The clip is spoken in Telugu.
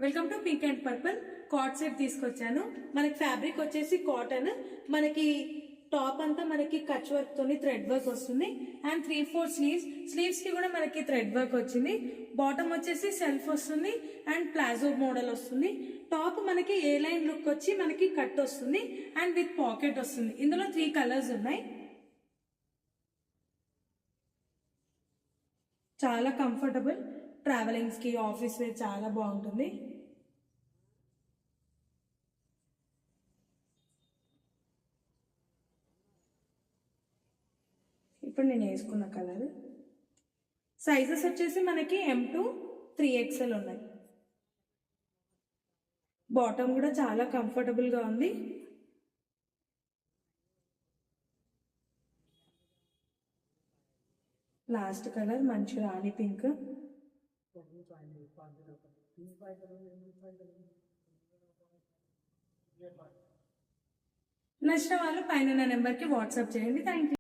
Welcome to pink and purple కాట్ సెట్ తీసుకొచ్చాను. మనకి ఫ్యాబ్రిక్ వచ్చేసి కాటన్, మనకి టాప్ అంతా మనకి కచ్ వర్క్ తోని థ్రెడ్ వర్క్ వస్తుంది అండ్ 3/4 స్లీవ్స్ కి కూడా మనకి థ్రెడ్ వర్క్ వచ్చింది. బాటమ్ వచ్చేసి సెల్ఫ్ వస్తుంది అండ్ ప్లాజో మోడల్ వస్తుంది. టాప్ మనకి ఏ లైన్ లుక్ వచ్చి మనకి కట్ వస్తుంది అండ్ విత్ పాకెట్ వస్తుంది. ఇందులో 3 కలర్స్ ఉన్నాయి. చాలా కంఫర్టబుల్, ట్రావెలింగ్స్ కి ఆఫీస్ వేర్ చాలా బాగుంటుంది. ఇప్పుడు నేను వేసుకున్న కలర్ సైజెస్ వచ్చేసి మనకి M to 3XL ఉన్నాయి. బాటమ్ కూడా చాలా కంఫర్టబుల్ గా ఉంది. లాస్ట్ కలర్ మంచి రాణి పింక్. నచ్చిన వాళ్ళు పైన నెంబర్కి వాట్సాప్ చేయండి. Thank you.